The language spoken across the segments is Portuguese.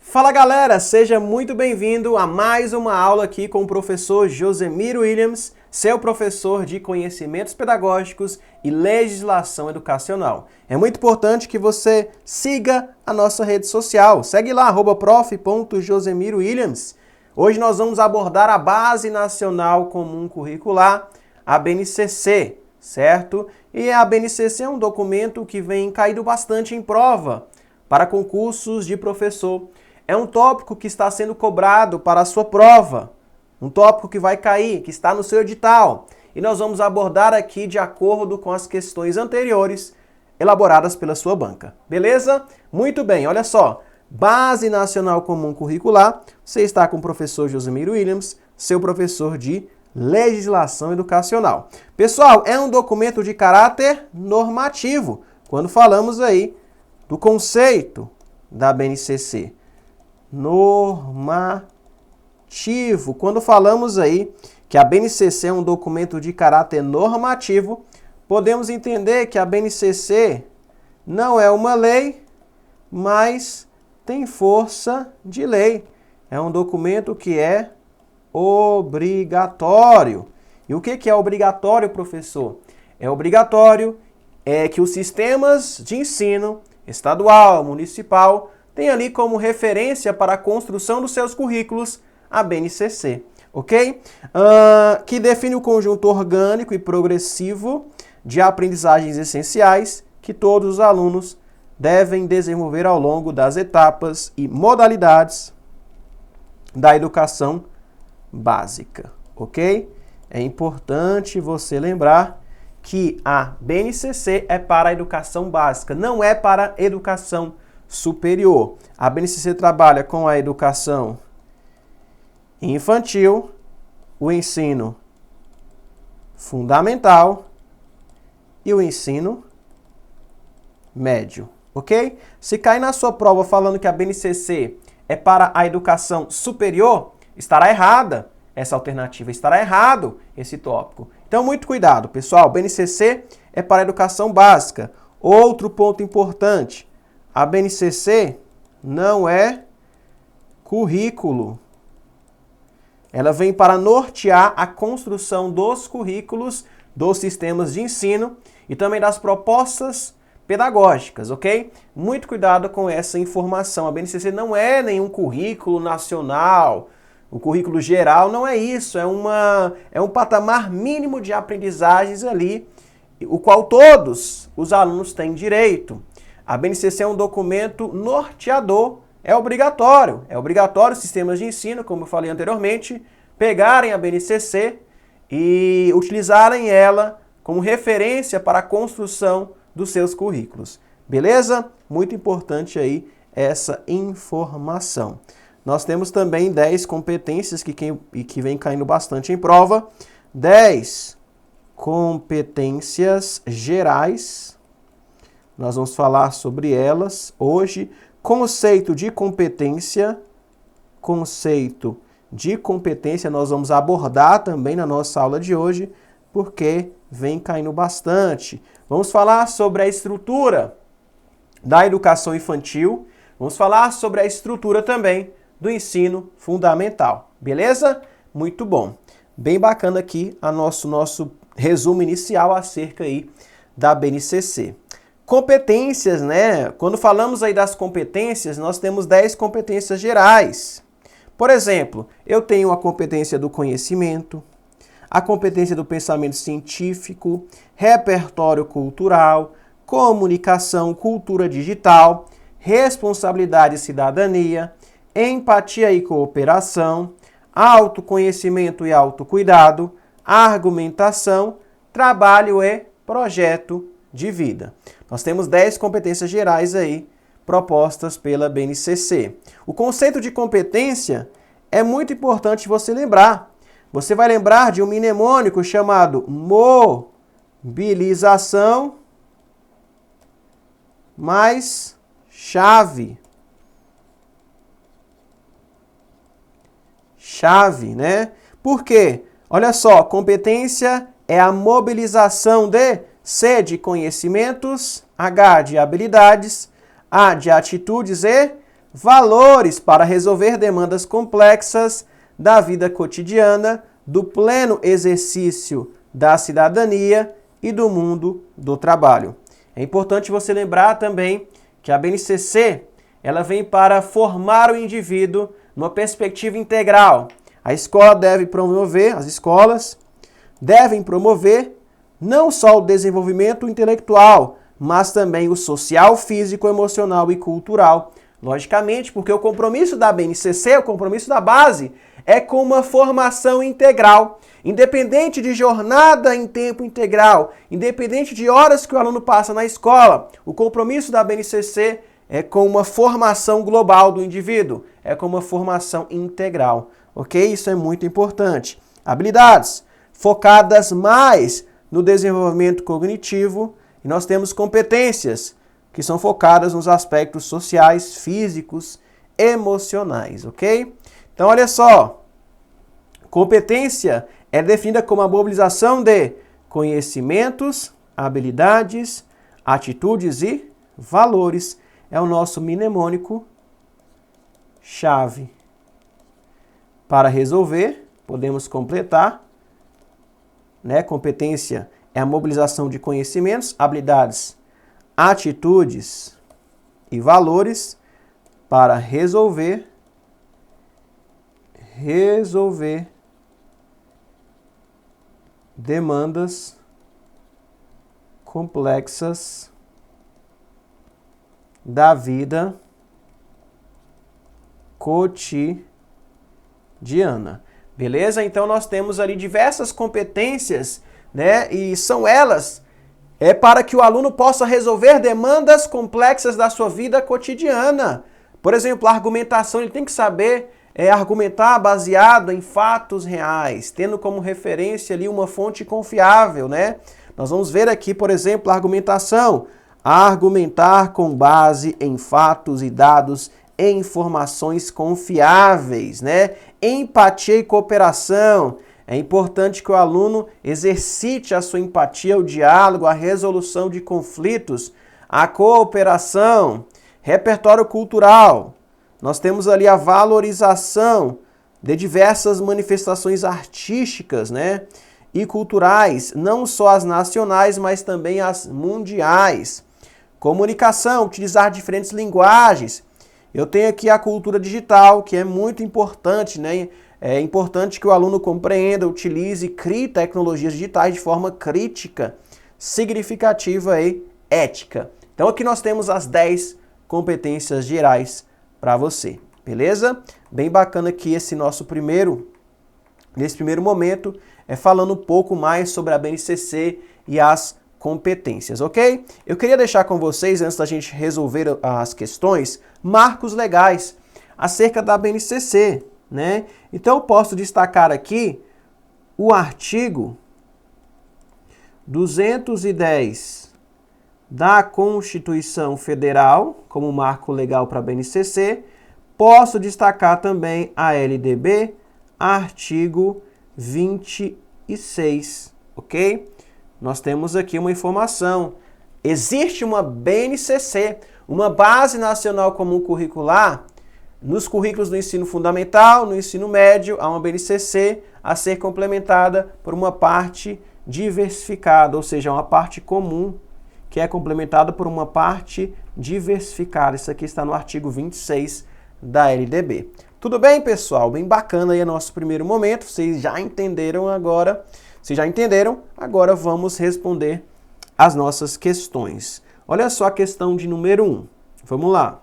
Fala galera, seja muito bem-vindo a mais uma aula aqui com o professor Josemiro Williams, seu professor de Conhecimentos Pedagógicos e Legislação Educacional. É muito importante que você siga a nossa rede social. Segue lá, @prof.josemiroWilliams. Hoje nós vamos abordar a Base Nacional Comum Curricular, a BNCC, certo? E a BNCC é um documento que vem caído bastante em prova para concursos de professor. É um tópico que está sendo cobrado para a sua prova, um tópico que vai cair, que está no seu edital. E nós vamos abordar aqui de acordo com as questões anteriores elaboradas pela sua banca. Beleza? Muito bem, olha só. Base Nacional Comum Curricular, você está com o professor Josemiro Williams, seu professor de Legislação Educacional. Pessoal, é um documento de caráter normativo, quando falamos aí do conceito da BNCC. Normativo. Quando falamos aí que a BNCC é um documento de caráter normativo, podemos entender que a BNCC não é uma lei, mas tem força de lei. É um documento que é obrigatório. E o que é obrigatório, professor? É obrigatório que os sistemas de ensino estadual, municipal, tem ali como referência para a construção dos seus currículos a BNCC, ok? Que define o conjunto orgânico e progressivo de aprendizagens essenciais que todos os alunos devem desenvolver ao longo das etapas e modalidades da educação básica, ok? É importante você lembrar que a BNCC é para a educação básica, não é para a educação superior. A BNCC trabalha com a educação infantil, o ensino fundamental e o ensino médio, ok? Se cair na sua prova falando que a BNCC é para a educação superior, estará errada essa alternativa, estará errado esse tópico. Então, muito cuidado, pessoal. BNCC é para a educação básica. Outro ponto importante, a BNCC não é currículo. Ela vem para nortear a construção dos currículos dos sistemas de ensino e também das propostas pedagógicas, ok? Muito cuidado com essa informação. A BNCC não é nenhum currículo nacional, o currículo geral não é isso, é um patamar mínimo de aprendizagens ali, o qual todos os alunos têm direito. A BNCC é um documento norteador, é obrigatório os sistemas de ensino, como eu falei anteriormente, pegarem a BNCC e utilizarem ela como referência para a construção dos seus currículos. Beleza? Muito importante aí essa informação. Nós temos também 10 competências que vem caindo bastante em prova. 10 competências gerais. Nós vamos falar sobre elas hoje. Conceito de competência nós vamos abordar também na nossa aula de hoje, porque vem caindo bastante. Vamos falar sobre a estrutura da educação infantil, vamos falar sobre a estrutura também do ensino fundamental, beleza? Muito bom. Bem bacana aqui a nosso resumo inicial acerca aí da BNCC. Competências, né? Quando falamos aí das competências, nós temos 10 competências gerais. Por exemplo, eu tenho a competência do conhecimento, a competência do pensamento científico, repertório cultural, comunicação, cultura digital, responsabilidade e cidadania, empatia e cooperação, autoconhecimento e autocuidado, argumentação, trabalho e projeto de vida. Nós temos 10 competências gerais aí propostas pela BNCC. O conceito de competência é muito importante você lembrar. Você vai lembrar de um mnemônico chamado mobilização mais chave. Chave, né? Por quê? Olha só, competência é a mobilização de C de conhecimentos, H de habilidades, A de atitudes e valores para resolver demandas complexas da vida cotidiana, do pleno exercício da cidadania e do mundo do trabalho. É importante você lembrar também que a BNCC ela vem para formar o indivíduo numa perspectiva integral. As escolas devem promover não só o desenvolvimento intelectual, mas também o social, físico, emocional e cultural. Logicamente, porque o compromisso da BNCC, o compromisso da base, é com uma formação integral. Independente de jornada em tempo integral, independente de horas que o aluno passa na escola, o compromisso da BNCC é com uma formação global do indivíduo, é com uma formação integral, ok? Isso é muito importante. Habilidades focadas mais no desenvolvimento cognitivo e nós temos competências que são focadas nos aspectos sociais, físicos, emocionais, ok? Então, olha só, competência é definida como a mobilização de conhecimentos, habilidades, atitudes e valores. É o nosso mnemônico chave. Para resolver, podemos completar, né? Competência é a mobilização de conhecimentos, habilidades, atitudes e valores para resolver demandas complexas da vida cotidiana. Beleza? Então nós temos ali diversas competências, né? E são elas para que o aluno possa resolver demandas complexas da sua vida cotidiana. Por exemplo, a argumentação, ele tem que saber argumentar baseado em fatos reais, tendo como referência ali uma fonte confiável, né? Nós vamos ver aqui, por exemplo, a argumentação. Argumentar com base em fatos e dados e informações confiáveis, né? Empatia e cooperação. É importante que o aluno exercite a sua empatia, o diálogo, a resolução de conflitos, a cooperação, repertório cultural. Nós temos ali a valorização de diversas manifestações artísticas, né? E culturais, não só as nacionais, mas também as mundiais. Comunicação, utilizar diferentes linguagens. Eu tenho aqui a cultura digital, que é muito importante, né? É importante que o aluno compreenda, utilize e crie tecnologias digitais de forma crítica, significativa e ética. Então aqui nós temos as 10 competências gerais para você, beleza? Bem bacana aqui nesse primeiro momento, falando um pouco mais sobre a BNCC e as competências, ok? Eu queria deixar com vocês, antes da gente resolver as questões, marcos legais acerca da BNCC, né? Então eu posso destacar aqui o artigo 210 da Constituição Federal como marco legal para a BNCC. Posso destacar também a LDB, artigo 26, ok? Nós temos aqui uma informação. Existe uma BNCC, uma Base Nacional Comum Curricular. Nos currículos do ensino fundamental, no ensino médio, há uma BNCC a ser complementada por uma parte diversificada, ou seja, uma parte comum que é complementada por uma parte diversificada. Isso aqui está no artigo 26 da LDB. Tudo bem, pessoal? Bem bacana aí o nosso primeiro momento. Vocês já entenderam agora? Se já entenderam, agora vamos responder as nossas questões. Olha só a questão de número 1. Vamos lá.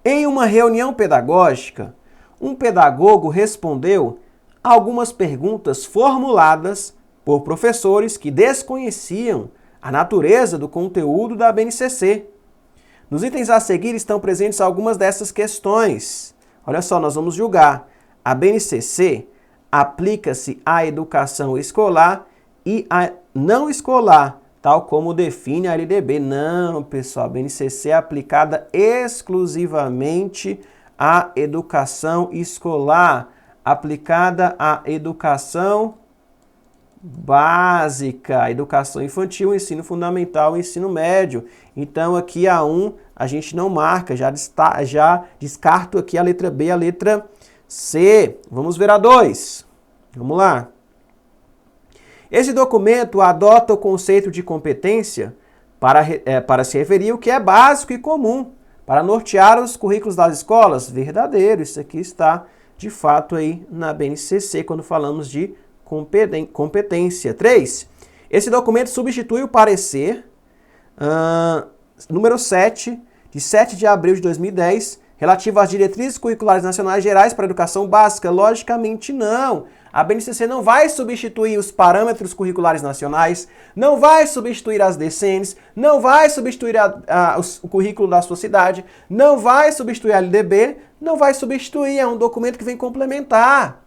Em uma reunião pedagógica, um pedagogo respondeu a algumas perguntas formuladas por professores que desconheciam a natureza do conteúdo da BNCC. Nos itens a seguir estão presentes algumas dessas questões. Olha só, nós vamos julgar. A BNCC aplica-se à educação escolar e à não escolar, tal como define a LDB. Não, pessoal, a BNCC é aplicada exclusivamente à educação escolar, aplicada à educação básica, educação infantil, ensino fundamental e ensino médio. Então, aqui a 1 a gente não marca, já descarto aqui a letra B e a letra C. Vamos ver a 2. Vamos lá. Esse documento adota o conceito de competência para se referir ao que é básico e comum, para nortear os currículos das escolas. Verdadeiro, isso aqui está de fato aí na BNCC, quando falamos de competência. 3. Esse documento substitui o parecer número 7, de 7 de abril de 2010, relativo às diretrizes curriculares nacionais gerais para a educação básica. Logicamente não. A BNCC não vai substituir os parâmetros curriculares nacionais, não vai substituir as DCNs, não vai substituir o currículo da sua cidade, não vai substituir a LDB, não vai substituir, é um documento que vem complementar,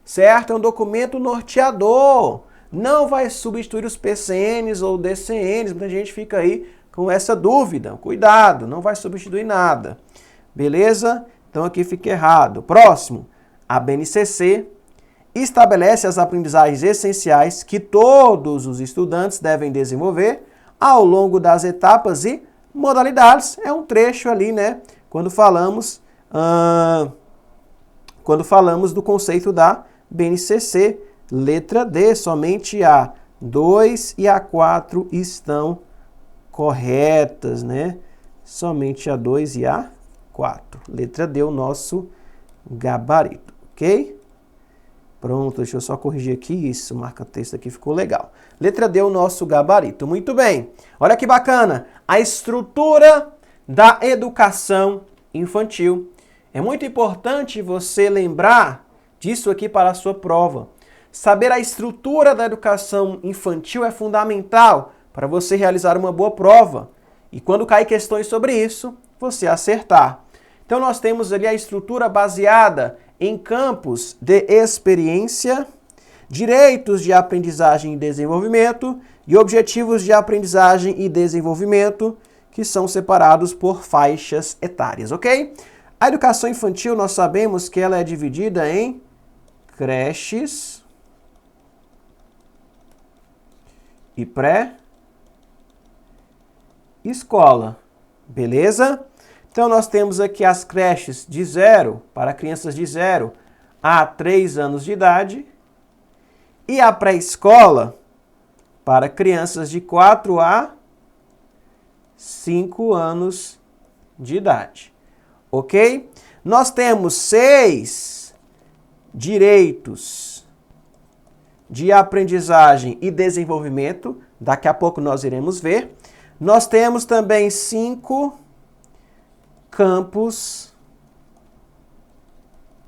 certo? É um documento norteador, não vai substituir os PCNs ou DCNs, muita gente fica aí com essa dúvida, cuidado, não vai substituir nada, beleza? Então aqui fica errado. Próximo, a BNCC estabelece as aprendizagens essenciais que todos os estudantes devem desenvolver ao longo das etapas e modalidades. É um trecho ali, né? Quando falamos do conceito da BNCC, letra D, somente a 2 e a 4 estão corretas, né? Somente a 2 e a 4. Letra D, o nosso gabarito, ok? Pronto, deixa eu só corrigir aqui isso, marca-texto aqui ficou legal. Letra D, o nosso gabarito. Muito bem. Olha que bacana. A estrutura da educação infantil. É muito importante você lembrar disso aqui para a sua prova. Saber a estrutura da educação infantil é fundamental para você realizar uma boa prova. E quando cair questões sobre isso, você acertar. Então nós temos ali a estrutura baseada em campos de experiência, direitos de aprendizagem e desenvolvimento e objetivos de aprendizagem e desenvolvimento, que são separados por faixas etárias, ok? A educação infantil, nós sabemos que ela é dividida em creches e pré-escola, beleza? Então, nós temos aqui as creches de 0, para crianças de 0 a 3 anos de idade, e a pré-escola para crianças de 4 a 5 anos de idade. Ok? Nós temos 6 direitos de aprendizagem e desenvolvimento, daqui a pouco nós iremos ver. Nós temos também 5 campos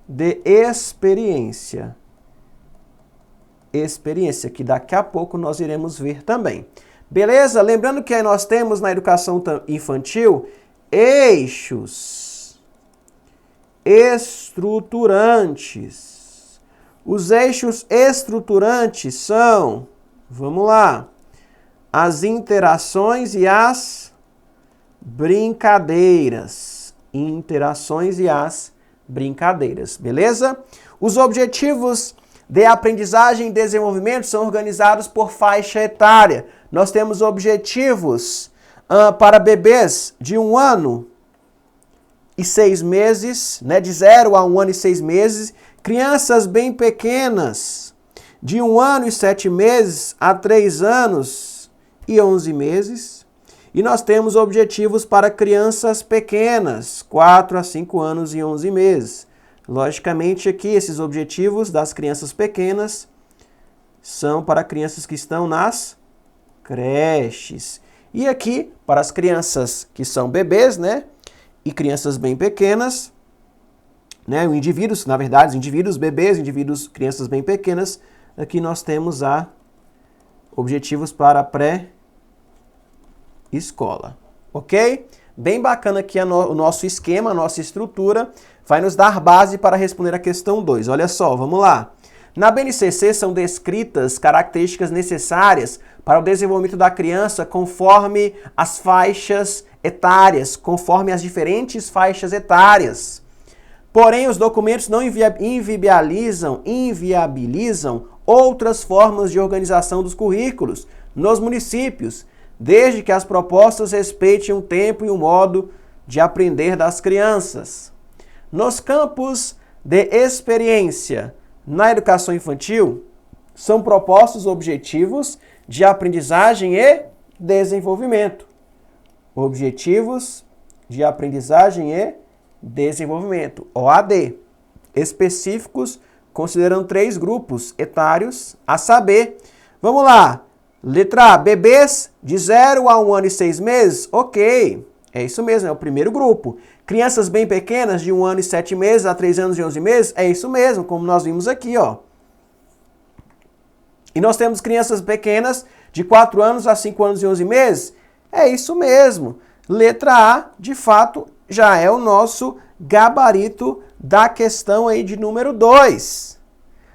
de experiência. Experiência, que daqui a pouco nós iremos ver também. Beleza? Lembrando que aí nós temos na educação infantil eixos estruturantes. Os eixos estruturantes são, vamos lá, as interações e as brincadeiras. Interações e as brincadeiras, beleza? Os objetivos de aprendizagem e desenvolvimento são organizados por faixa etária. Nós temos objetivos para bebês de 1 ano e 6 meses, né? De 0 a 1 ano e 6 meses. Crianças bem pequenas, de 1 ano e 7 meses a 3 anos e 11 meses. E nós temos objetivos para crianças pequenas, 4 a 5 anos e 11 meses. Logicamente, aqui, esses objetivos das crianças pequenas são para crianças que estão nas creches. E aqui, para as crianças que são bebês, né? E crianças bem pequenas, né? Indivíduos, na verdade, indivíduos bebês, indivíduos, crianças bem pequenas. Aqui nós temos objetivos para pré-escola, ok? Bem bacana aqui o nosso esquema, a nossa estrutura, vai nos dar base para responder a questão 2. Olha só, vamos lá. Na BNCC são descritas características necessárias para o desenvolvimento da criança conforme as faixas etárias, conforme as diferentes faixas etárias. Porém, os documentos não inviabilizam outras formas de organização dos currículos nos municípios, desde que as propostas respeitem um tempo e um modo de aprender das crianças. Nos campos de experiência na educação infantil, são propostos objetivos de aprendizagem e desenvolvimento. Objetivos de aprendizagem e desenvolvimento, OAD, específicos, considerando 3 grupos etários, a saber, vamos lá, letra A, bebês de 0 a 1 ano e 6 meses, ok, é isso mesmo, é o primeiro grupo. Crianças bem pequenas, de 1 ano e 7 meses a 3 anos e 11 meses, é isso mesmo, como nós vimos aqui, ó. E nós temos crianças pequenas, de 4 anos a 5 anos e 11 meses, é isso mesmo. Letra A, de fato, já é o nosso gabarito da questão aí de número 2.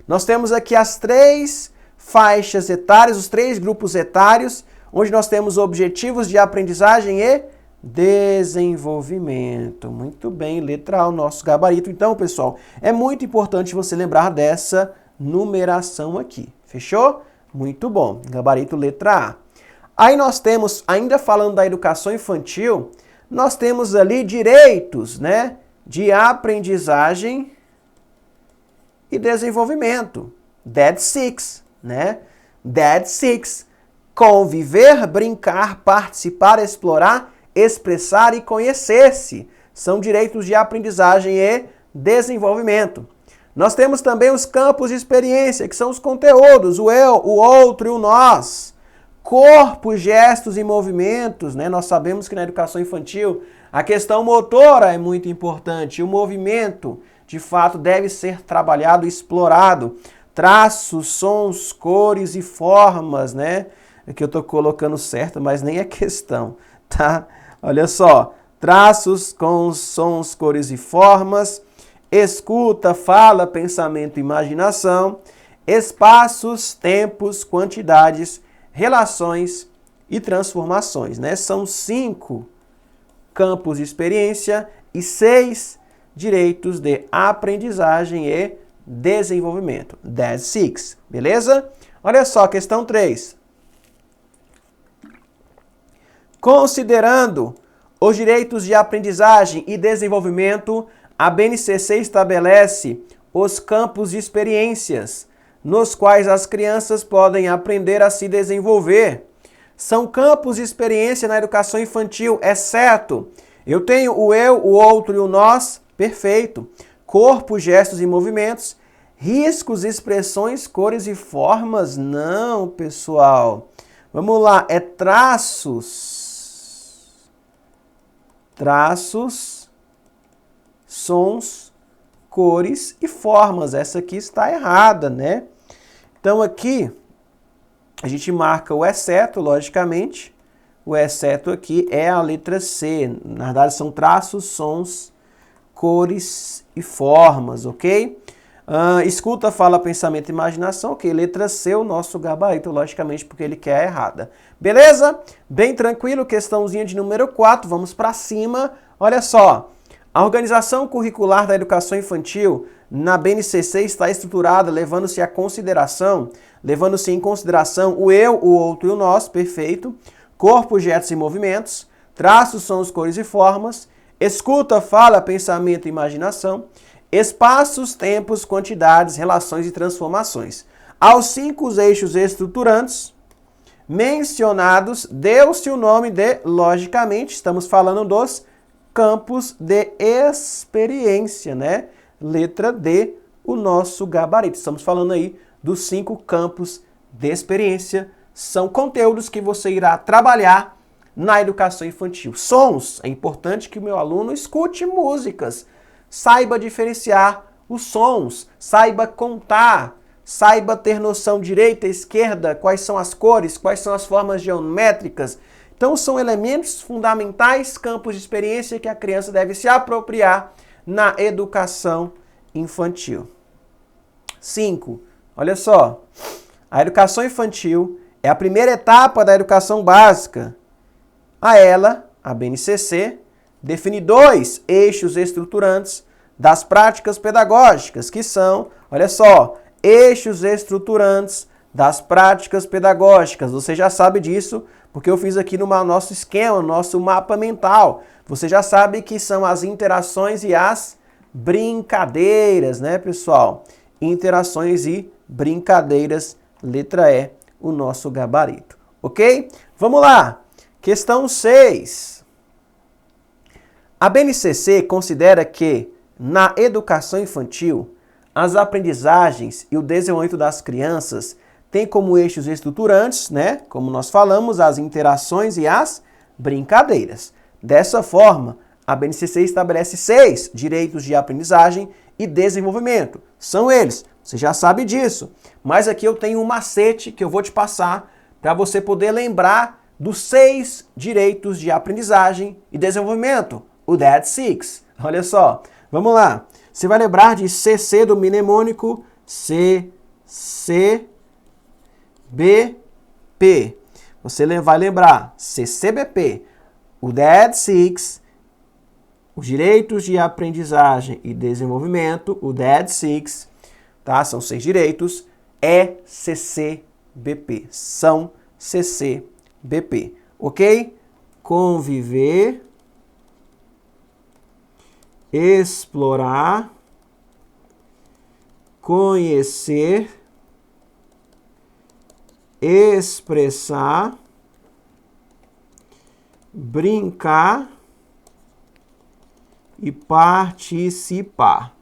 Nós temos aqui as 3 faixas etárias, os 3 grupos etários, onde nós temos objetivos de aprendizagem e desenvolvimento. Muito bem, letra A, o nosso gabarito. Então, pessoal, é muito importante você lembrar dessa numeração aqui. Fechou? Muito bom. Gabarito letra A. Aí nós temos, ainda falando da educação infantil, nós temos ali direitos, né, de aprendizagem e desenvolvimento. DED 6, né? DED 6. Conviver, brincar, participar, explorar, expressar e conhecer-se. São direitos de aprendizagem e desenvolvimento. Nós temos também os campos de experiência, que são os conteúdos, o eu, o outro e o nós. Corpo, gestos e movimentos, né? Nós sabemos que na educação infantil a questão motora é muito importante. O movimento, de fato, deve ser trabalhado e explorado. Traços, sons, cores e formas, né? Aqui eu estou colocando certo, mas nem é questão, tá? Olha só, traços com sons, cores e formas, escuta, fala, pensamento e imaginação, espaços, tempos, quantidades, relações e transformações, né? São 5 campos de experiência e 6 direitos de aprendizagem e desenvolvimento. That's 6, beleza? Olha só, questão 3. Considerando os direitos de aprendizagem e desenvolvimento, a BNCC estabelece os campos de experiências, nos quais as crianças podem aprender a se desenvolver. São campos de experiência na educação infantil, exceto eu tenho o eu, o outro e o nós, perfeito. Corpo, gestos e movimentos, riscos, expressões, cores e formas, não, pessoal. Vamos lá, é traços, sons, cores e formas. Essa aqui está errada, né? Então aqui a gente marca o exceto, logicamente. O exceto aqui é a letra C. Na verdade são traços, sons, cores e formas, ok? Escuta, fala, pensamento e imaginação, ok? Letra C, o nosso gabarito, logicamente, porque ele quer a errada. Beleza? Bem tranquilo, questãozinha de número 4, vamos para cima. Olha só, a organização curricular da educação infantil na BNCC está estruturada levando-se em consideração o eu, o outro e o nós, perfeito, corpo, gestos e movimentos, traços, sons, cores e formas, escuta, fala, pensamento e imaginação, espaços, tempos, quantidades, relações e transformações. Aos 5 eixos estruturantes mencionados, deu-se o nome de, logicamente, estamos falando dos campos de experiência, né? Letra D, o nosso gabarito. Estamos falando aí dos 5 campos de experiência. São conteúdos que você irá trabalhar na educação infantil. Sons, é importante que o meu aluno escute músicas, saiba diferenciar os sons, saiba contar, saiba ter noção direita, esquerda, quais são as cores, quais são as formas geométricas. Então são elementos fundamentais, campos de experiência que a criança deve se apropriar na educação infantil. 5. Olha só, a educação infantil é a primeira etapa da educação básica. A ela, a BNCC, define 2 eixos estruturantes das práticas pedagógicas, que são, olha só, eixos estruturantes das práticas pedagógicas. Você já sabe disso, porque eu fiz aqui no nosso esquema, no nosso mapa mental. Você já sabe que são as interações e as brincadeiras, né, pessoal? Interações e brincadeiras, letra E, o nosso gabarito, ok? Vamos lá, questão 6. A BNCC considera que, na educação infantil, as aprendizagens e o desenvolvimento das crianças têm como eixos estruturantes, né, como nós falamos, as interações e as brincadeiras. Dessa forma, a BNCC estabelece 6 direitos de aprendizagem e desenvolvimento. São eles, você já sabe disso. Mas aqui eu tenho um macete que eu vou te passar para você poder lembrar dos 6 direitos de aprendizagem e desenvolvimento. O That's 6. Olha só, vamos lá. Você vai lembrar de CC do mnemônico CCBP. Você vai lembrar CCBP. O That's 6. Os direitos de aprendizagem e desenvolvimento, o That's 6, tá? São 6 direitos, é CCBP. São CCBP, ok? Conviver, explorar, conhecer, expressar, brincar e participar,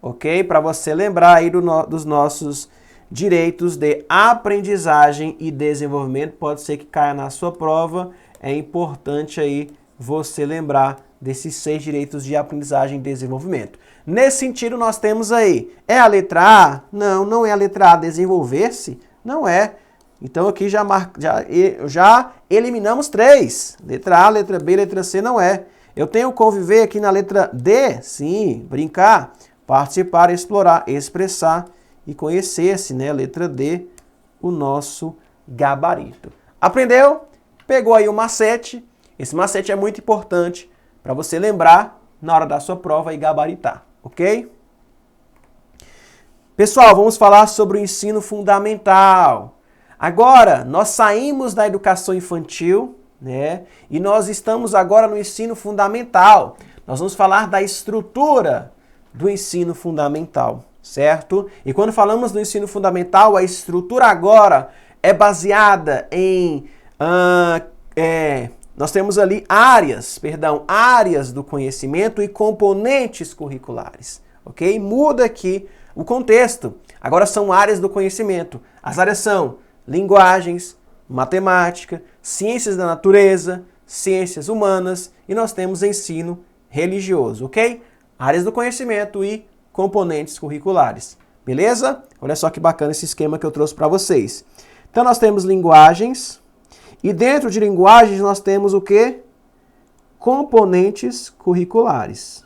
ok? Para você lembrar aí dos nossos direitos de aprendizagem e desenvolvimento, pode ser que caia na sua prova, é importante aí você lembrar desses 6 direitos de aprendizagem e desenvolvimento. Nesse sentido, nós temos aí, é a letra A? Não, não é a letra A, desenvolver-se? Não é. Então aqui já eliminamos 3. Letra A, letra B, letra C não é. Eu tenho conviver aqui na letra D, sim, brincar, participar, explorar, expressar e conhecer-se, né? Letra D, o nosso gabarito. Aprendeu? Pegou aí o macete. Esse macete é muito importante para você lembrar na hora da sua prova e gabaritar, ok? Pessoal, vamos falar sobre o ensino fundamental. Agora, nós saímos da educação infantil, né? E nós estamos agora no ensino fundamental. Nós vamos falar da estrutura do ensino fundamental, certo? E quando falamos do ensino fundamental, a estrutura agora é baseada em... nós temos ali áreas do conhecimento e componentes curriculares, ok? Muda aqui o contexto. Agora são áreas do conhecimento. As áreas são linguagens, matemática, ciências da natureza, ciências humanas e nós temos ensino religioso, ok? Áreas do conhecimento e componentes curriculares, beleza? Olha só que bacana esse esquema que eu trouxe para vocês. Então nós temos linguagens e dentro de linguagens nós temos o quê? Componentes curriculares.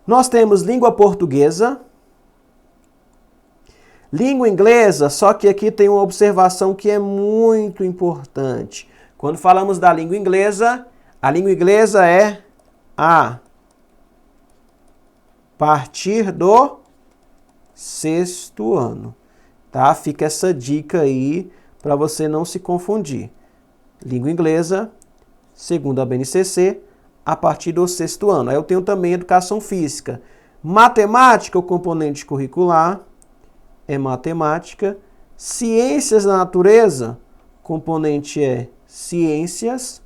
Nós temos língua portuguesa, língua inglesa, só que aqui tem uma observação que é muito importante. Quando falamos da língua inglesa, a língua inglesa é a partir do 6º ano, tá? Fica essa dica aí para você não se confundir. Língua inglesa, segundo a BNCC, a partir do 6º ano. Aí eu tenho também educação física. Matemática, o componente curricular, é matemática. Ciências da natureza, componente é ciências.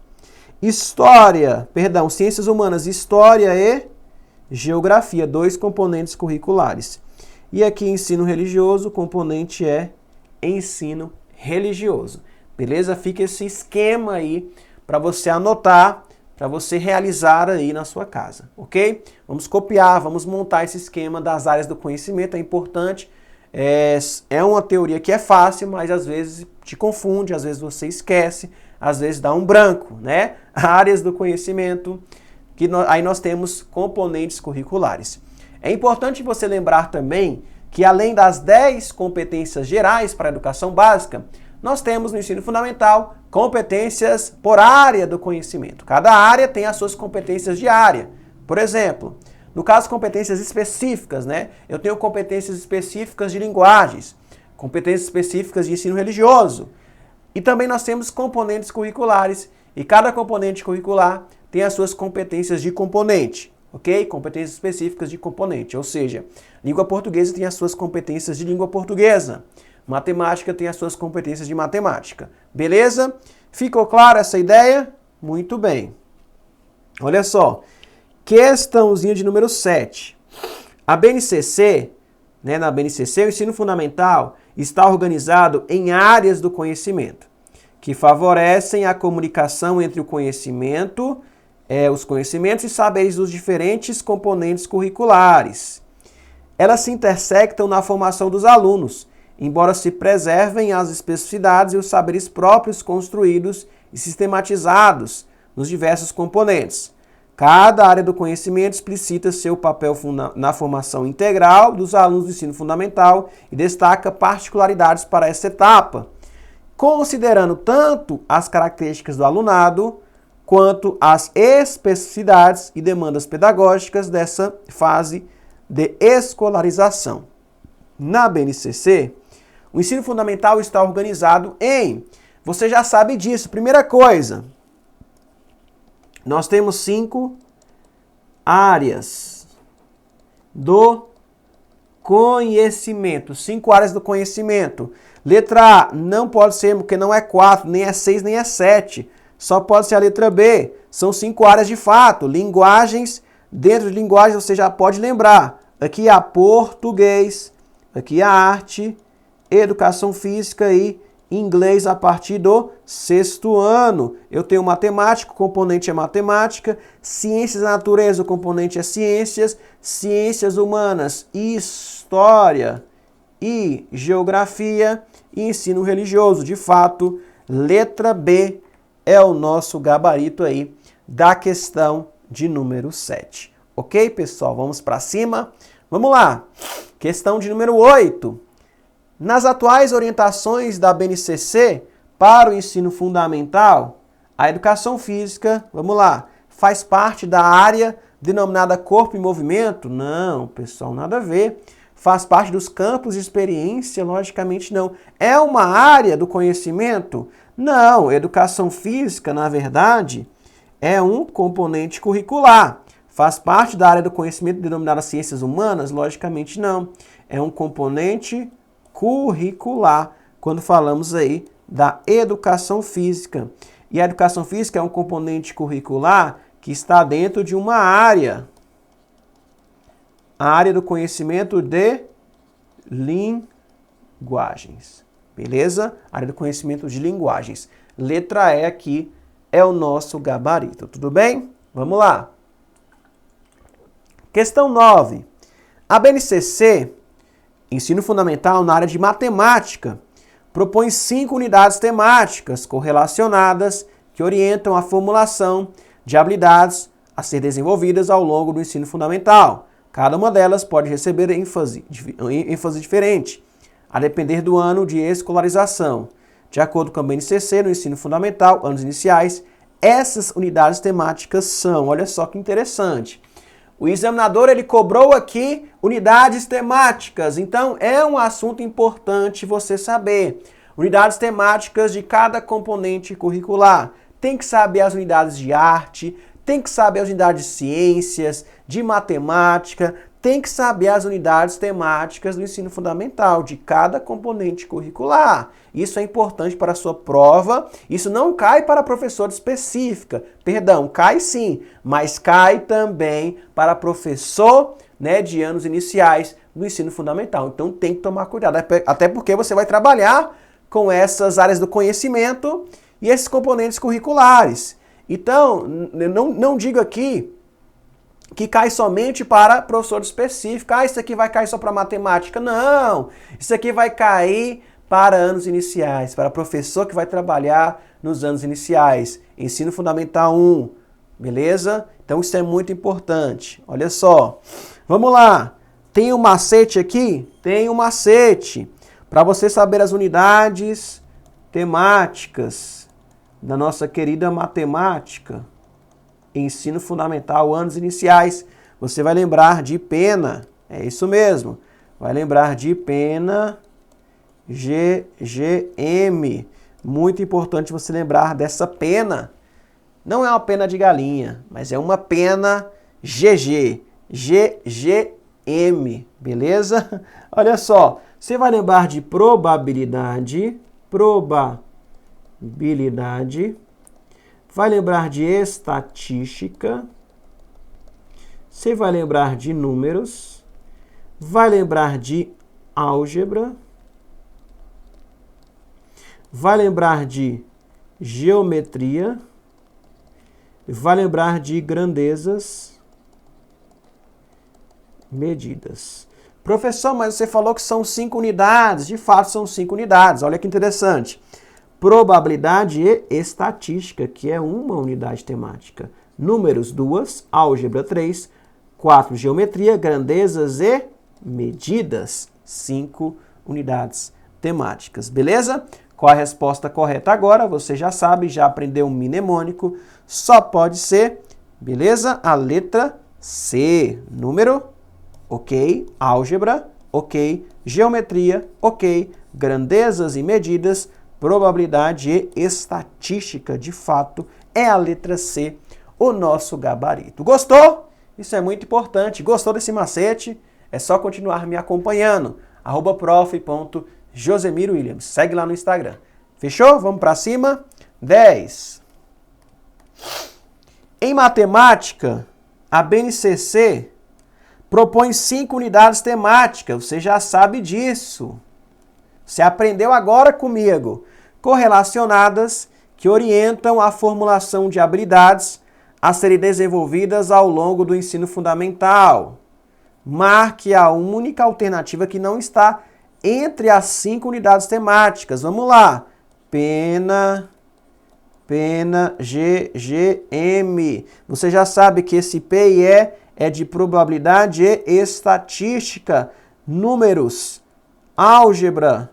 Ciências humanas, história e geografia, 2 componentes curriculares. E aqui ensino religioso, o componente é ensino religioso. Beleza? Fica esse esquema aí para você anotar, para você realizar aí na sua casa, ok? Vamos copiar, vamos montar esse esquema das áreas do conhecimento, é importante. É uma teoria que é fácil, mas às vezes te confunde, às vezes você esquece, às vezes dá um branco, né? Áreas do conhecimento, aí nós temos componentes curriculares. É importante você lembrar também que além das 10 competências gerais para a educação básica, nós temos no ensino fundamental competências por área do conhecimento. Cada área tem as suas competências de área. Por exemplo, no caso, competências específicas, né? Eu tenho competências específicas de linguagens, competências específicas de ensino religioso, E também nós temos componentes curriculares, e cada componente curricular tem as suas competências de componente, ok? Competências específicas de componente, ou seja, língua portuguesa tem as suas competências de língua portuguesa, matemática tem as suas competências de matemática, beleza? Ficou clara essa ideia? Muito bem. Olha só, questãozinha de número 7. A BNCC, na BNCC, o ensino fundamental está organizado em áreas do conhecimento, que favorecem a comunicação entre o conhecimento, os conhecimentos e saberes dos diferentes componentes curriculares. Elas se intersectam na formação dos alunos, embora se preservem as especificidades e os saberes próprios construídos e sistematizados nos diversos componentes. Cada área do conhecimento explicita seu papel na formação integral dos alunos do ensino fundamental e destaca particularidades para essa etapa, considerando tanto as características do alunado quanto as especificidades e demandas pedagógicas dessa fase de escolarização. Na BNCC, o ensino fundamental está organizado em... Você já sabe disso. Primeira coisa, nós temos 5 áreas do conhecimento. 5 áreas do conhecimento. Letra A não pode ser, porque não é 4, nem é 6, nem é 7. Só pode ser a letra B. São 5 áreas de fato. Linguagens. Dentro de linguagens você já pode lembrar. Aqui há português, aqui há arte, educação física e inglês a partir do 6º ano. Eu tenho matemática, o componente é matemática, ciências da natureza, o componente é ciências, ciências humanas, história e geografia e ensino religioso. De fato, letra B é o nosso gabarito aí da questão de número 7. Ok, pessoal? Vamos para cima? Vamos lá. Questão de número 8. Nas atuais orientações da BNCC para o ensino fundamental, a educação física, vamos lá, faz parte da área denominada corpo e movimento? Não, pessoal, nada a ver. Faz parte dos campos de experiência? Logicamente não. É uma área do conhecimento? Não, educação física, na verdade, é um componente curricular. Faz parte da área do conhecimento denominada ciências humanas? Logicamente não. É um componente curricular, quando falamos aí da educação física. E a educação física é um componente curricular que está dentro de uma área. A área do conhecimento de linguagens. Beleza? Área do conhecimento de linguagens. Letra E aqui é o nosso gabarito. Tudo bem? Vamos lá. Questão 9. A BNCC, ensino fundamental na área de matemática, propõe 5 unidades temáticas correlacionadas que orientam a formulação de habilidades a ser desenvolvidas ao longo do ensino fundamental. Cada uma delas pode receber ênfase diferente, a depender do ano de escolarização. De acordo com a BNCC, no ensino fundamental, anos iniciais, essas unidades temáticas são, olha só que interessante, o examinador ele cobrou aqui unidades temáticas, então é um assunto importante você saber. Unidades temáticas de cada componente curricular. Tem que saber as unidades de arte, tem que saber as unidades de ciências, de matemática, tem que saber as unidades temáticas do ensino fundamental, de cada componente curricular. Isso é importante para a sua prova. Isso não cai para professora específica. Perdão, cai sim, mas cai também para professor, de anos iniciais do ensino fundamental. Então tem que tomar cuidado, até porque você vai trabalhar com essas áreas do conhecimento e esses componentes curriculares. Então, não digo aqui que cai somente para professor específico. Isso aqui vai cair só para matemática. Não! Isso aqui vai cair para anos iniciais, para professor que vai trabalhar nos anos iniciais. Ensino Fundamental 1. Beleza? Então isso é muito importante. Olha só. Vamos lá. Tem um macete aqui? Tem um macete. Para você saber as unidades temáticas da nossa querida matemática. Ensino Fundamental, anos iniciais, você vai lembrar de pena, é isso mesmo, vai lembrar de pena, GGM, Muito importante você lembrar dessa pena. Não é uma pena de galinha, mas é uma pena GG. GGM, beleza? Olha só, você vai lembrar de probabilidade, vai lembrar de estatística, você vai lembrar de números, vai lembrar de álgebra, vai lembrar de geometria, vai lembrar de grandezas, medidas. Professor, mas você falou que são 5 unidades. De fato, são 5 unidades. Olha que interessante. Probabilidade e estatística, que é uma unidade temática. Números, 2. Álgebra, 3. 4. Geometria, grandezas e medidas, 5 unidades temáticas. Beleza? Qual a resposta correta agora? Você já sabe, já aprendeu um mnemônico. Só pode ser, beleza? A letra C. Número, ok. Álgebra, ok. Geometria, ok. Grandezas e medidas, probabilidade e estatística. De fato, é a letra C, o nosso gabarito. Gostou? Isso é muito importante. Gostou desse macete? É só continuar me acompanhando. @prof.josemiro.williams. Segue lá no Instagram. Fechou? Vamos para cima? 10. Em matemática, a BNCC propõe 5 unidades temáticas. Você já sabe disso. Você aprendeu agora comigo. Correlacionadas que orientam a formulação de habilidades a serem desenvolvidas ao longo do ensino fundamental. Marque a única alternativa que não está entre as 5 unidades temáticas. Vamos lá. Pena, GGM. Você já sabe que esse P e E é de probabilidade e estatística. Números, álgebra,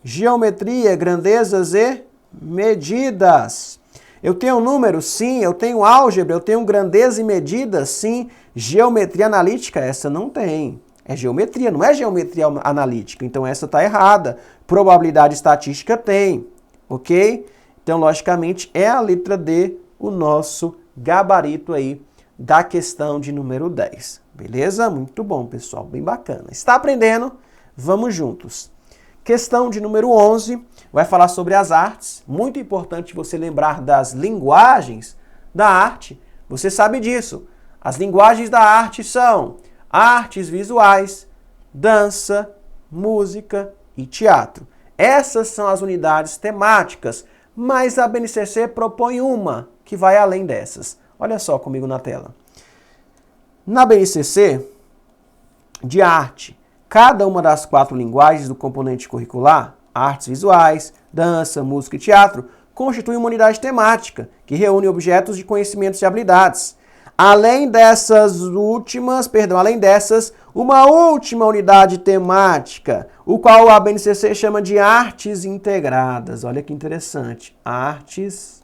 geometria, grandezas e medidas. Eu tenho números? Sim. Eu tenho álgebra? Eu tenho grandeza e medidas? Sim. Geometria analítica? Essa não tem. É geometria, não é geometria analítica. Então essa está errada. Probabilidade estatística tem. Ok? Então, logicamente, é a letra D o nosso gabarito aí da questão de número 10. Beleza? Muito bom, pessoal. Bem bacana. Está aprendendo? Vamos juntos. Questão de número 11 vai falar sobre as artes. Muito importante você lembrar das linguagens da arte. Você sabe disso. As linguagens da arte são artes visuais, dança, música e teatro. Essas são as unidades temáticas, mas a BNCC propõe uma que vai além dessas. Olha só comigo na tela. Na BNCC, de arte, cada uma das 4 linguagens do componente curricular, artes visuais, dança, música e teatro, constitui uma unidade temática que reúne objetos de conhecimentos e habilidades. Além dessas, uma última unidade temática, o qual a BNCC chama de artes integradas. Olha que interessante. Artes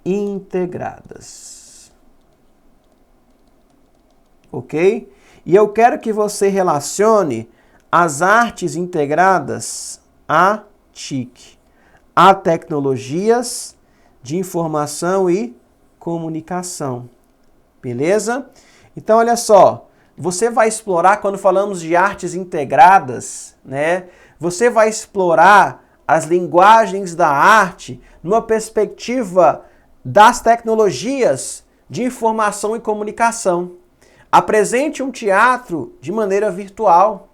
integradas. Ok? E eu quero que você relacione as artes integradas a TIC, a tecnologias de informação e comunicação. Beleza? Então, olha só, você vai explorar, quando falamos de artes integradas, né? Você vai explorar as linguagens da arte numa perspectiva das tecnologias de informação e comunicação. Apresente um teatro de maneira virtual.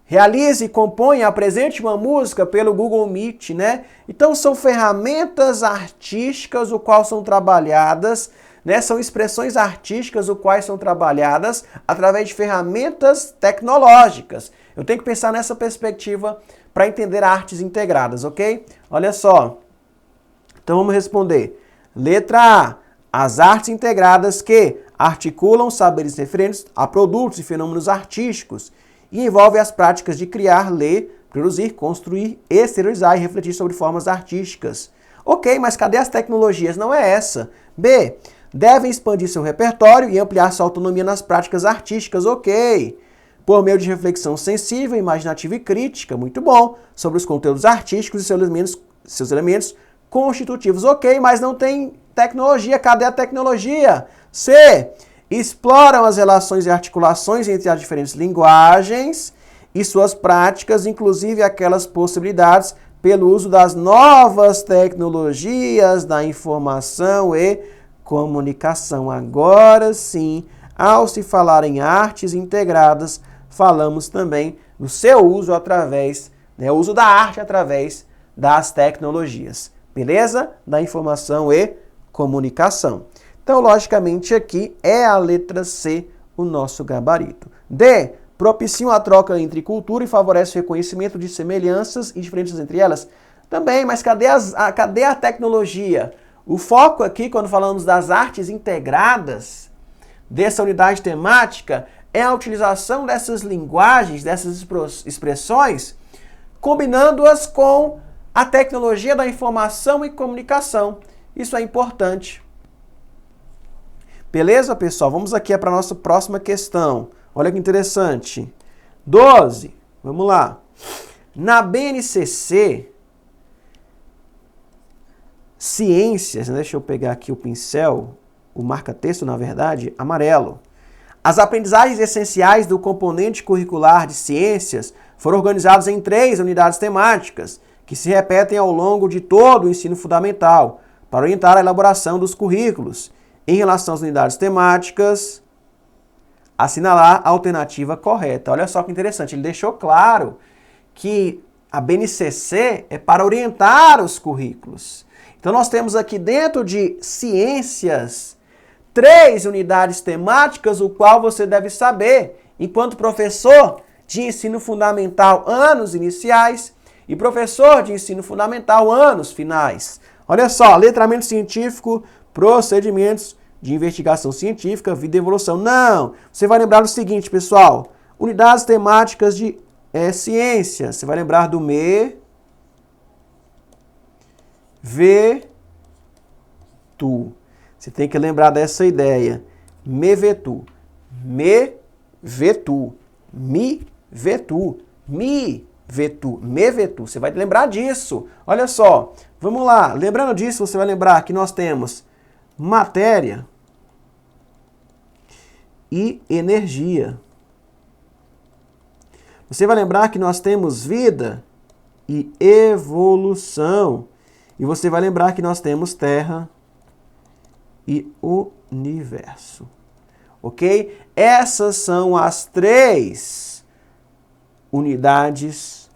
Realize, componha, apresente uma música pelo Google Meet, né? Então, são ferramentas artísticas o qual são trabalhadas, né? São expressões artísticas o quais são trabalhadas através de ferramentas tecnológicas. Eu tenho que pensar nessa perspectiva para entender artes integradas, ok? Olha só. Então, vamos responder. Letra A. As artes integradas que articulam saberes referentes a produtos e fenômenos artísticos e envolvem as práticas de criar, ler, produzir, construir, exteriorizar e refletir sobre formas artísticas. Ok, mas cadê as tecnologias? Não é essa. B. Devem expandir seu repertório e ampliar sua autonomia nas práticas artísticas. Ok. Por meio de reflexão sensível, imaginativa e crítica, muito bom, sobre os conteúdos artísticos e seus seus elementos constitutivos. Ok, mas não tem tecnologia. Cadê a tecnologia? C. Exploram as relações e articulações entre as diferentes linguagens e suas práticas, inclusive aquelas possibilidades pelo uso das novas tecnologias da informação e comunicação. Agora sim, ao se falar em artes integradas, falamos também do seu uso através, o uso da arte através das tecnologias. Beleza? Da informação e comunicação. Então, logicamente, aqui é a letra C o nosso gabarito. D. Propiciam a troca entre cultura e favorece o reconhecimento de semelhanças e diferenças entre elas. Também, mas cadê a tecnologia? O foco aqui, quando falamos das artes integradas, dessa unidade temática, é a utilização dessas linguagens, dessas expressões, combinando-as com a tecnologia da informação e comunicação. Isso é importante. Beleza, pessoal? Vamos aqui para a nossa próxima questão. Olha que interessante. 12. Vamos lá. Na BNCC, ciências, deixa eu pegar aqui o pincel, o marca-texto, na verdade, amarelo. As aprendizagens essenciais do componente curricular de ciências foram organizadas em 3 unidades temáticas, que se repetem ao longo de todo o ensino fundamental, para orientar a elaboração dos currículos. Em relação às unidades temáticas, assinalar a alternativa correta. Olha só que interessante, ele deixou claro que a BNCC é para orientar os currículos. Então nós temos aqui dentro de ciências 3 unidades temáticas, o qual você deve saber, enquanto professor de ensino fundamental anos iniciais e professor de ensino fundamental anos finais. Olha só, letramento científico, procedimentos de investigação científica, vida e evolução. Não! Você vai lembrar do seguinte, pessoal. Unidades temáticas de ciência. Você vai lembrar do me, ve, tu. Você tem que lembrar dessa ideia. Me, ve, tu. Me, ve, tu. Mi, ve, tu. Mi, ve, tu. Me, ve, tu. Você vai lembrar disso. Olha só. Vamos lá. Lembrando disso, você vai lembrar que nós temos matéria e energia. Você vai lembrar que nós temos vida e evolução. E você vai lembrar que nós temos terra e universo. Ok? Essas são as 3 unidades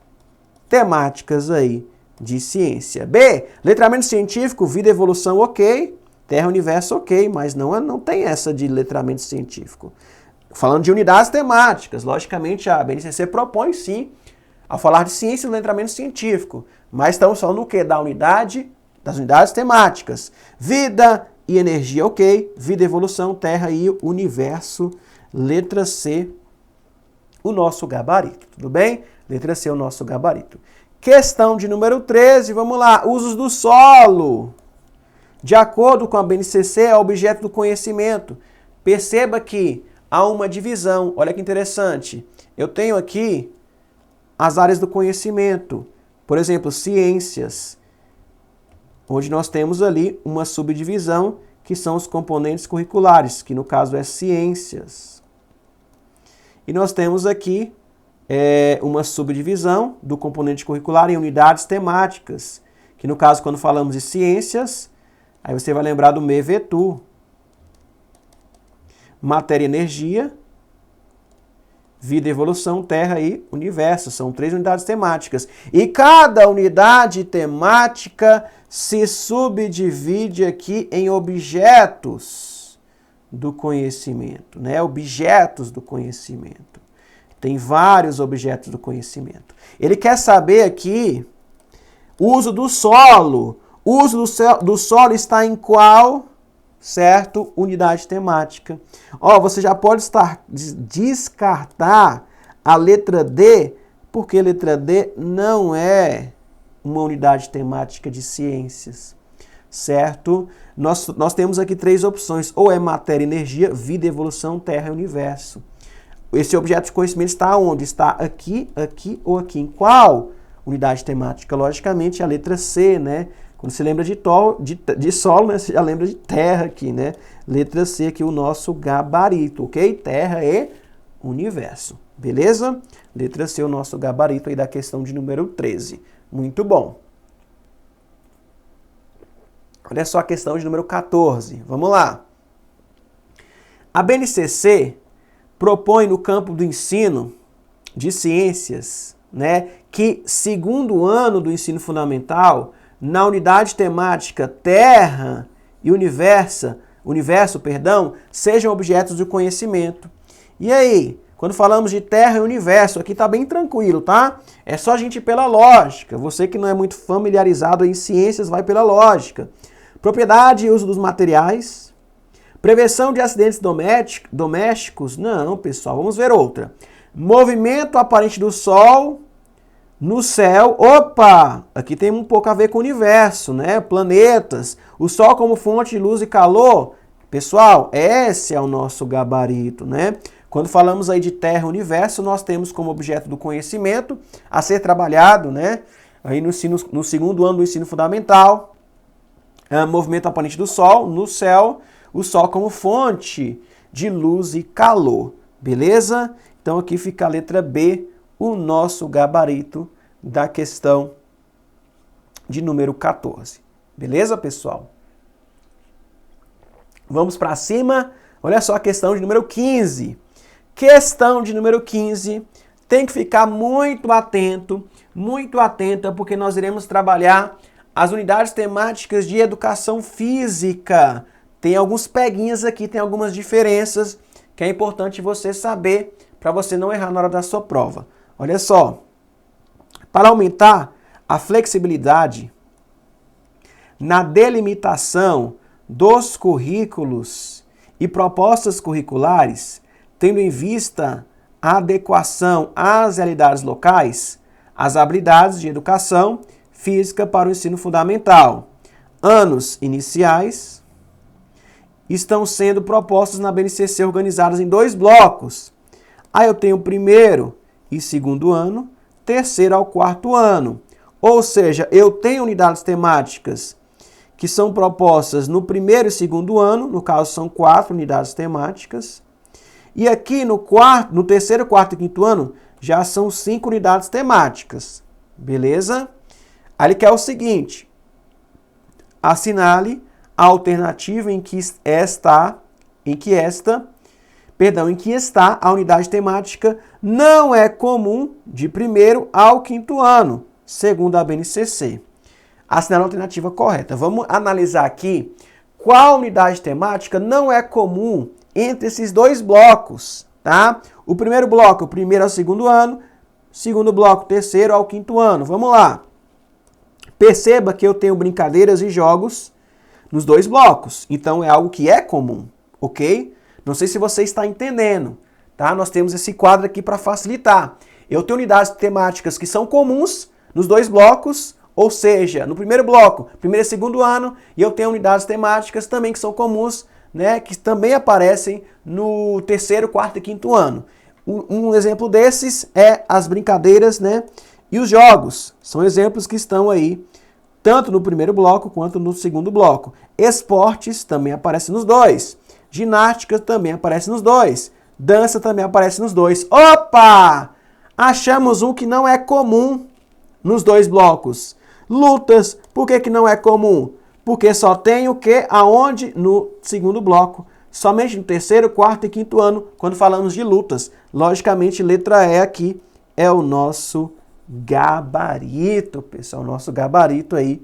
temáticas aí de ciência. B. Letramento científico, vida e evolução, ok. Terra, universo, ok, mas não tem essa de letramento científico. Falando de unidades temáticas, logicamente a BNCC propõe sim, ao falar de ciência e letramento científico, mas estamos falando o quê? Das unidades temáticas. Vida e energia, ok. Vida e evolução, terra e universo. Letra C, o nosso gabarito, tudo bem? Letra C, o nosso gabarito. Questão de número 13, vamos lá. Usos do solo. De acordo com a BNCC, é objeto do conhecimento. Perceba que há uma divisão. Olha que interessante. Eu tenho aqui as áreas do conhecimento. Por exemplo, ciências, onde nós temos ali uma subdivisão, que são os componentes curriculares, que no caso é ciências. E nós temos aqui uma subdivisão do componente curricular em unidades temáticas, que no caso, quando falamos de ciências, aí você vai lembrar do me, ve, tu. Matéria e energia, vida e evolução, terra e universo. São 3 unidades temáticas. E cada unidade temática se subdivide aqui em objetos do conhecimento, né? Objetos do conhecimento. Tem vários objetos do conhecimento. Ele quer saber aqui o uso do solo. O uso do solo está em qual, certo, unidade temática? Você já pode descartar a letra D, porque a letra D não é uma unidade temática de ciências, certo? Nós temos aqui 3 opções, ou é matéria, energia, vida, evolução, terra e universo. Esse objeto de conhecimento está onde? Está aqui, aqui ou aqui. Em qual unidade temática, logicamente, é a letra C, né? Quando você lembra de solo, né, você já lembra de terra aqui, né? Letra C aqui, o nosso gabarito, ok? Terra e universo, beleza? Letra C, o nosso gabarito aí da questão de número 13. Muito bom. Olha só a questão de número 14. Vamos lá. A BNCC propõe no campo do ensino de ciências, né, que segundo ano do ensino fundamental, na unidade temática Terra e Universo, sejam objetos do conhecimento. E aí, quando falamos de Terra e Universo, aqui tá bem tranquilo, tá? É só a gente ir pela lógica. Você que não é muito familiarizado em ciências, vai pela lógica. Propriedade e uso dos materiais. Prevenção de acidentes domésticos. Não, pessoal, vamos ver outra. Movimento aparente do Sol no céu. Opa! Aqui tem um pouco a ver com o universo, né? Planetas. O Sol como fonte de luz e calor. Pessoal, esse é o nosso gabarito, né? Quando falamos aí de Terra e Universo, nós temos como objeto do conhecimento a ser trabalhado, né? Aí no segundo ano do ensino fundamental, movimento aparente do Sol no céu, o Sol como fonte de luz e calor, beleza? Então aqui fica a letra B, o nosso gabarito da questão de número 14. Beleza, pessoal? Vamos para cima. Olha só a questão de número 15. Questão de número 15. Tem que ficar muito atento, muito atenta, porque nós iremos trabalhar as unidades temáticas de educação física. Tem alguns peguinhas aqui, tem algumas diferenças que é importante você saber para você não errar na hora da sua prova. Olha só. Para aumentar a flexibilidade na delimitação dos currículos e propostas curriculares, tendo em vista a adequação às realidades locais, as habilidades de educação física para o ensino fundamental, anos iniciais, estão sendo propostas na BNCC organizadas em 2 blocos. Aí eu tenho o primeiro e segundo ano, terceiro ao quarto ano. Ou seja, eu tenho unidades temáticas que são propostas no primeiro e segundo ano, no caso são 4 unidades temáticas. E aqui no terceiro, quarto e quinto ano, já são 5 unidades temáticas. Beleza? Aí ele quer o seguinte: assinale a alternativa em que está a unidade temática não é comum de primeiro ao quinto ano, segundo a BNCC. Assinale a alternativa correta. Vamos analisar aqui qual unidade temática não é comum entre esses 2 blocos, tá? O primeiro bloco, o primeiro ao segundo ano, segundo bloco, terceiro ao quinto ano. Vamos lá. Perceba que eu tenho brincadeiras e jogos nos 2 blocos, então é algo que é comum, ok? Não sei se você está entendendo, tá? Nós temos esse quadro aqui para facilitar. Eu tenho unidades temáticas que são comuns nos 2 blocos, ou seja, no primeiro bloco, primeiro e segundo ano, e eu tenho unidades temáticas também que são comuns, né, que também aparecem no terceiro, quarto e quinto ano. Um exemplo desses é as brincadeiras, né, e os jogos. São exemplos que estão aí, tanto no primeiro bloco quanto no segundo bloco. Esportes também aparecem nos 2. Ginástica também aparece nos 2. Dança também aparece nos 2. Opa! Achamos um que não é comum nos 2 blocos. Lutas, por que não é comum? Porque só tem o que? Aonde? No segundo bloco. Somente no terceiro, quarto e quinto ano, quando falamos de lutas. Logicamente, letra E aqui é o nosso gabarito, pessoal. O nosso gabarito aí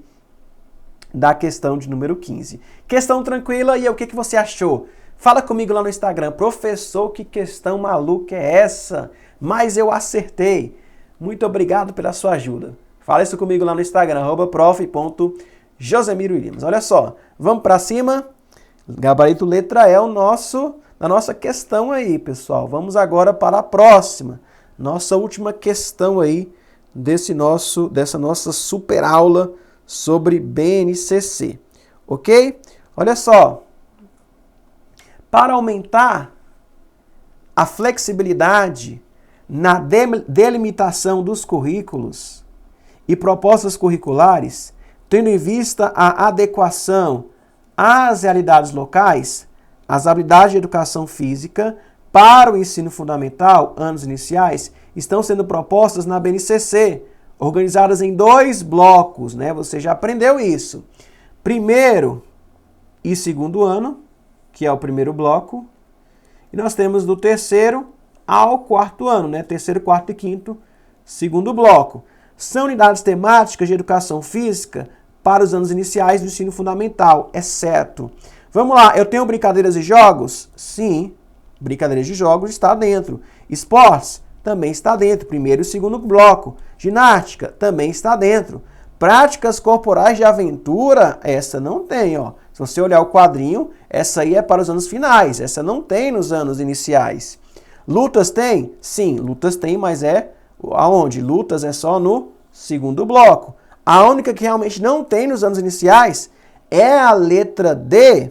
da questão de número 15. Questão tranquila, e o que você achou? Fala comigo lá no Instagram. Professor, que questão maluca é essa? Mas eu acertei. Muito obrigado pela sua ajuda. Fala isso comigo lá no Instagram, @prof.josemiro Lima. Olha só, vamos para cima. Gabarito letra E é a nossa questão aí, pessoal. Vamos agora para a próxima. Nossa última questão aí dessa nossa super aula sobre BNCC. Ok? Olha só. Para aumentar a flexibilidade na delimitação dos currículos e propostas curriculares, tendo em vista a adequação às realidades locais, as habilidades de educação física para o ensino fundamental, anos iniciais, estão sendo propostas na BNCC, organizadas em 2 blocos, né? Você já aprendeu isso. Primeiro e segundo ano, que é o primeiro bloco, e nós temos do 3º ao 4º ano, né? 3º, 4º e 5º, segundo bloco. São unidades temáticas de educação física para os anos iniciais do ensino fundamental, exceto. Vamos lá, eu tenho brincadeiras e jogos? Sim, brincadeiras de jogos está dentro. Esportes? Também está dentro, primeiro e segundo bloco. Ginástica? Também está dentro. Práticas corporais de aventura? Essa não tem, ó. Se você olhar o quadrinho, essa aí é para os anos finais, essa não tem nos anos iniciais. Lutas tem? Sim, lutas tem, mas é aonde? Lutas é só no segundo bloco. A única que realmente não tem nos anos iniciais é a letra D,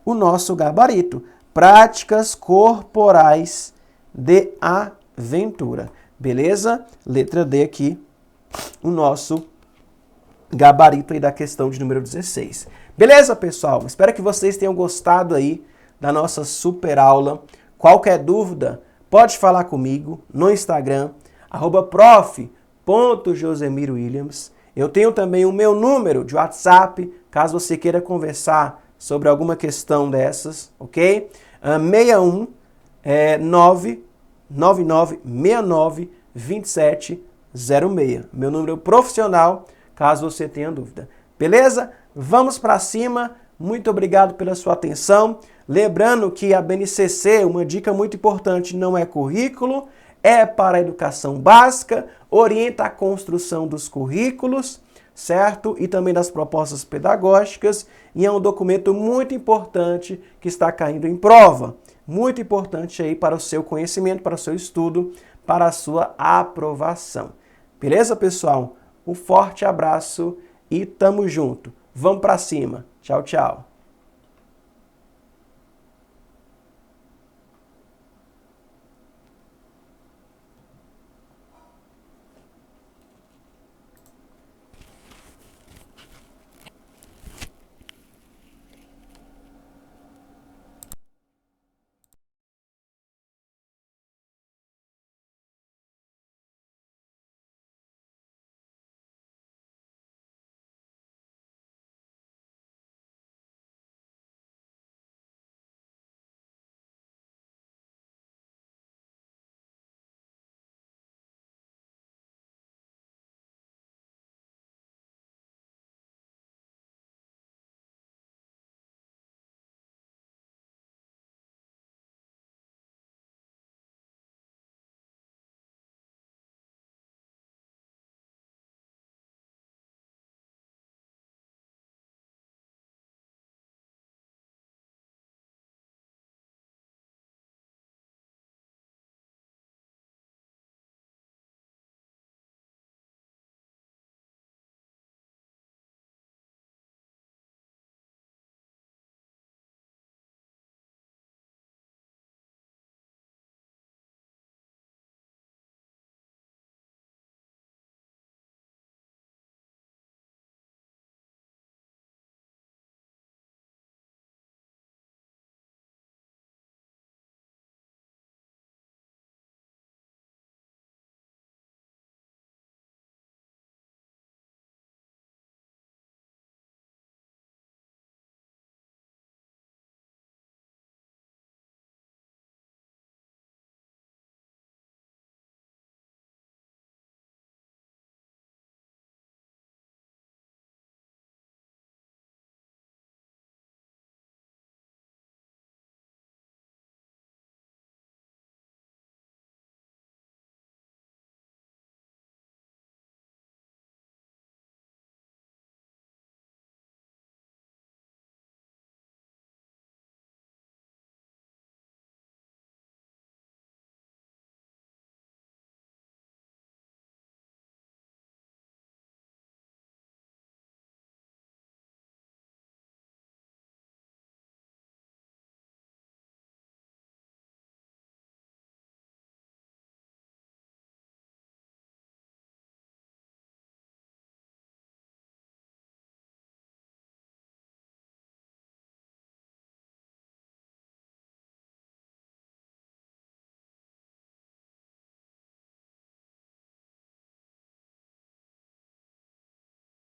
o nosso gabarito. Práticas corporais de aventura. Beleza? Letra D aqui, o nosso gabarito aí da questão de número 16. Beleza, pessoal? Espero que vocês tenham gostado aí da nossa super aula. Qualquer dúvida, pode falar comigo no Instagram, @prof.josemiroWilliams. Eu tenho também o meu número de WhatsApp, caso você queira conversar sobre alguma questão dessas, ok? 61 99969 2706. Meu número profissional, caso você tenha dúvida. Beleza? Vamos para cima. Muito obrigado pela sua atenção. Lembrando que a BNCC, uma dica muito importante, não é currículo, é para a educação básica, orienta a construção dos currículos, certo? E também das propostas pedagógicas, e é um documento muito importante que está caindo em prova. Muito importante aí para o seu conhecimento, para o seu estudo, para a sua aprovação. Beleza, pessoal? Um forte abraço e tamo junto. Vamos para cima. Tchau, tchau.